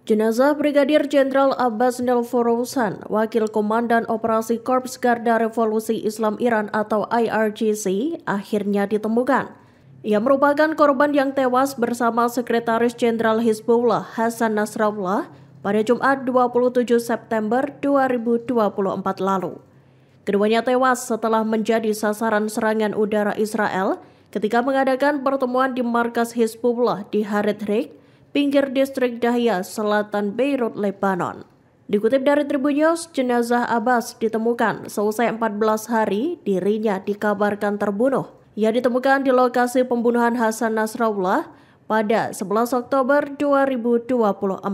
Jenazah Brigadir Jenderal Abbas Nilforozan, Wakil Komandan Operasi Korps Garda Revolusi Islam Iran atau IRGC, akhirnya ditemukan. Ia merupakan korban yang tewas bersama Sekretaris Jenderal Hizbullah Hasan Nasrallah pada Jumat 27 September 2024 lalu. Keduanya tewas setelah menjadi sasaran serangan udara Israel ketika mengadakan pertemuan di markas Hizbullah di Haredrik, pinggir distrik Dahya, selatan Beirut, Lebanon. Dikutip dari Tribun News, jenazah Abbas ditemukan seusai 14 hari dirinya dikabarkan terbunuh. Ia ditemukan di lokasi pembunuhan Hasan Nasrallah pada 11 Oktober 2024.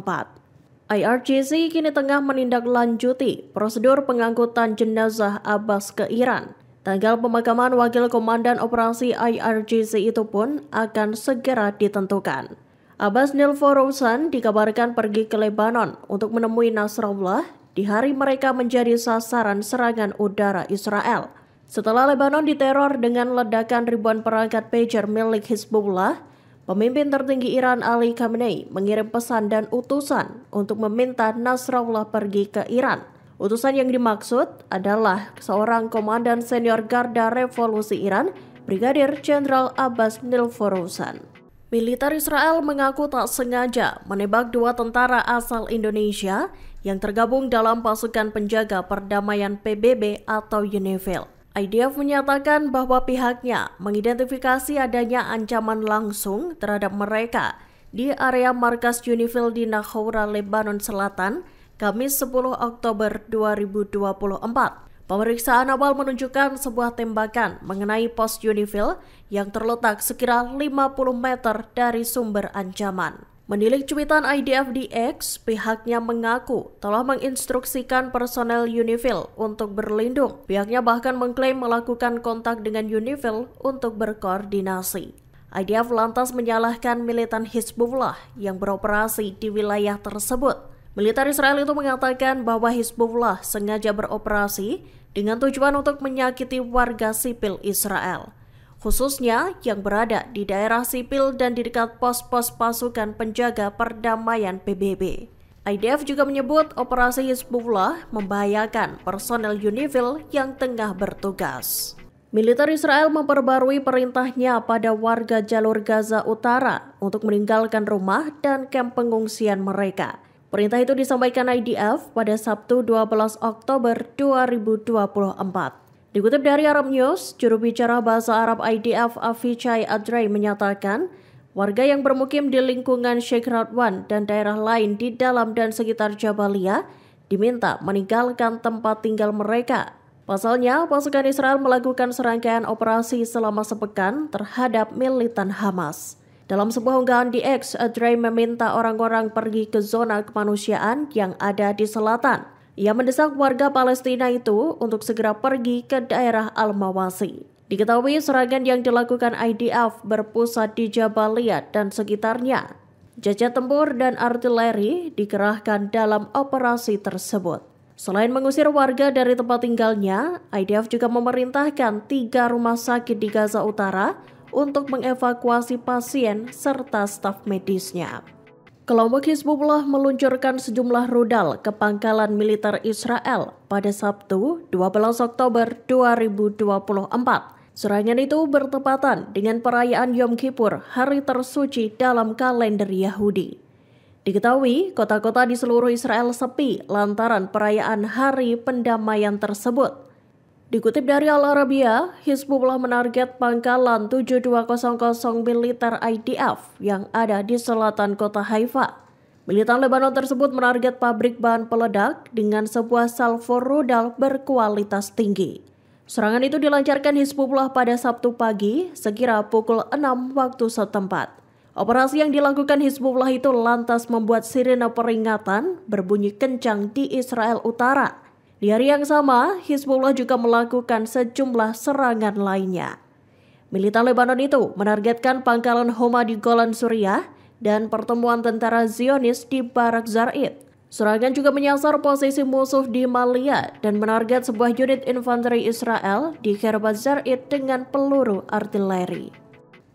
IRGC kini tengah menindaklanjuti prosedur pengangkutan jenazah Abbas ke Iran. Tanggal pemakaman Wakil Komandan Operasi IRGC itu pun akan segera ditentukan. Abbas Nilforozan dikabarkan pergi ke Lebanon untuk menemui Nasrallah di hari mereka menjadi sasaran serangan udara Israel. Setelah Lebanon diteror dengan ledakan ribuan perangkat pager milik Hizbullah, pemimpin tertinggi Iran Ali Khamenei mengirim pesan dan utusan untuk meminta Nasrallah pergi ke Iran. Utusan yang dimaksud adalah seorang komandan senior Garda Revolusi Iran, Brigadir Jenderal Abbas Nilforozan. Militer Israel mengaku tak sengaja menembak dua tentara asal Indonesia yang tergabung dalam pasukan penjaga perdamaian PBB atau UNIFIL. IDF menyatakan bahwa pihaknya mengidentifikasi adanya ancaman langsung terhadap mereka di area markas UNIFIL di Nakhoura, Lebanon Selatan, Kamis 10 Oktober 2024. Pemeriksaan awal menunjukkan sebuah tembakan mengenai pos UNIFIL yang terletak sekira 50 meter dari sumber ancaman. Menilik cuitan IDF di X, pihaknya mengaku telah menginstruksikan personel UNIFIL untuk berlindung. Pihaknya bahkan mengklaim melakukan kontak dengan UNIFIL untuk berkoordinasi. IDF lantas menyalahkan militan Hizbullah yang beroperasi di wilayah tersebut. Militer Israel itu mengatakan bahwa Hizbullah sengaja beroperasi dengan tujuan untuk menyakiti warga sipil Israel, khususnya yang berada di daerah sipil dan di dekat pos-pos pasukan penjaga perdamaian PBB. IDF juga menyebut operasi Hizbullah membahayakan personel UNIFIL yang tengah bertugas. Militer Israel memperbarui perintahnya pada warga jalur Gaza Utara untuk meninggalkan rumah dan kamp pengungsian mereka. Perintah itu disampaikan IDF pada Sabtu 12 Oktober 2024. Dikutip dari Arab News, juru bicara bahasa Arab IDF Avichai Adrai menyatakan, warga yang bermukim di lingkungan Sheikh Radwan dan daerah lain di dalam dan sekitar Jabalia diminta meninggalkan tempat tinggal mereka. Pasalnya, pasukan Israel melakukan serangkaian operasi selama sepekan terhadap militan Hamas. Dalam sebuah unggahan di X, Adrai meminta orang-orang pergi ke zona kemanusiaan yang ada di selatan. Ia mendesak warga Palestina itu untuk segera pergi ke daerah Al-Mawasi. Diketahui serangan yang dilakukan IDF berpusat di Jabalia dan sekitarnya. Jajah tempur dan artileri dikerahkan dalam operasi tersebut. Selain mengusir warga dari tempat tinggalnya, IDF juga memerintahkan 3 rumah sakit di Gaza Utara untuk mengevakuasi pasien serta staf medisnya. Kelompok Hizbullah meluncurkan sejumlah rudal ke pangkalan militer Israel pada Sabtu 12 Oktober 2024. Serangan itu bertepatan dengan perayaan Yom Kippur, hari tersuci dalam kalender Yahudi. Diketahui, kota-kota di seluruh Israel sepi lantaran perayaan hari pendamaian tersebut. Dikutip dari Al Arabiya, Hizbullah menarget pangkalan 7200 militer IDF yang ada di selatan kota Haifa. Militan Lebanon tersebut menarget pabrik bahan peledak dengan sebuah salvo rudal berkualitas tinggi. Serangan itu dilancarkan Hizbullah pada Sabtu pagi, sekira pukul 6 waktu setempat. Operasi yang dilakukan Hizbullah itu lantas membuat sirene peringatan berbunyi kencang di Israel Utara. Di hari yang sama, Hizbullah juga melakukan sejumlah serangan lainnya. Militan Lebanon itu menargetkan pangkalan Homa di Golan Suriah dan pertemuan tentara Zionis di Barak Zarit. Serangan juga menyasar posisi musuh di Malia dan menarget sebuah unit infanteri Israel di Kherbat Zarit dengan peluru artileri.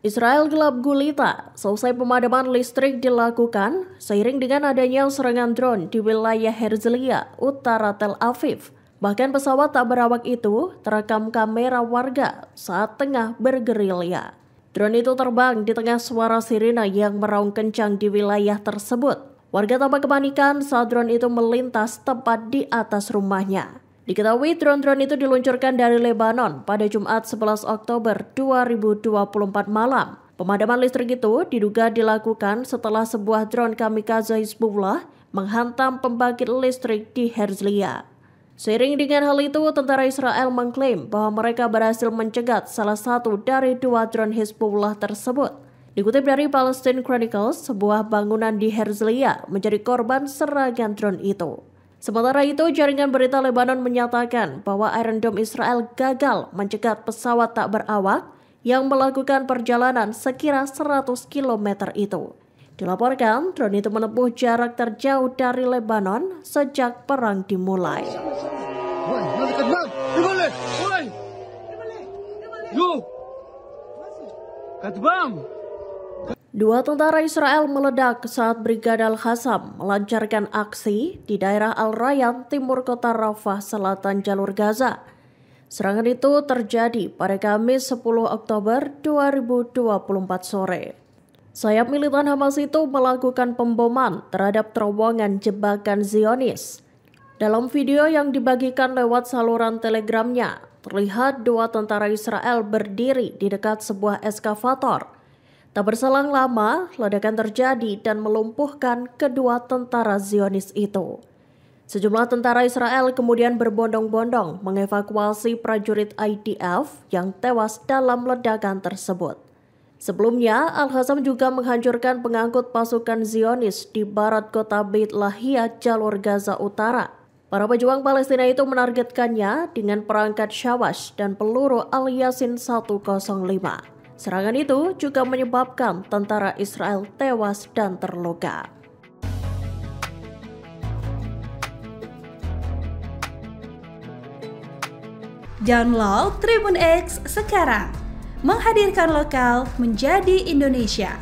Israel gelap gulita selesai pemadaman listrik dilakukan seiring dengan adanya serangan drone di wilayah Herzliya, utara Tel Aviv. Bahkan pesawat tak berawak itu terekam kamera warga saat tengah bergerilya. Drone itu terbang di tengah suara sirine yang meraung kencang di wilayah tersebut. Warga tampak kepanikan saat drone itu melintas tepat di atas rumahnya. Diketahui drone-drone itu diluncurkan dari Lebanon pada Jumat 11 Oktober 2024 malam. Pemadaman listrik itu diduga dilakukan setelah sebuah drone kamikaze Hizbullah menghantam pembangkit listrik di Herzliya. Seiring dengan hal itu, tentara Israel mengklaim bahwa mereka berhasil mencegat salah satu dari 2 drone Hizbullah tersebut. Dikutip dari Palestine Chronicles, sebuah bangunan di Herzliya menjadi korban serangan drone itu. Sementara itu, jaringan berita Lebanon menyatakan bahwa Iron Dome Israel gagal mencegat pesawat tak berawak yang melakukan perjalanan sekira 100 km itu. Dilaporkan, drone itu menempuh jarak terjauh dari Lebanon sejak perang dimulai. Dua tentara Israel meledak saat Brigada Al-Qassam melancarkan aksi di daerah Al-Rayyan, timur kota Rafah, selatan jalur Gaza. Serangan itu terjadi pada Kamis 10 Oktober 2024 sore. Sayap militan Hamas itu melakukan pemboman terhadap terowongan jebakan Zionis. Dalam video yang dibagikan lewat saluran Telegramnya, terlihat 2 tentara Israel berdiri di dekat sebuah eskavator. Tak berselang lama, ledakan terjadi dan melumpuhkan kedua tentara Zionis itu. Sejumlah tentara Israel kemudian berbondong-bondong mengevakuasi prajurit IDF yang tewas dalam ledakan tersebut. Sebelumnya, Al-Qassam juga menghancurkan pengangkut pasukan Zionis di barat kota Beit Lahia, jalur Gaza Utara. Para pejuang Palestina itu menargetkannya dengan perangkat Shawash dan peluru Al-Yasin 105. Serangan itu juga menyebabkan tentara Israel tewas dan terluka. Download Tribun X sekarang, menghadirkan lokal menjadi Indonesia.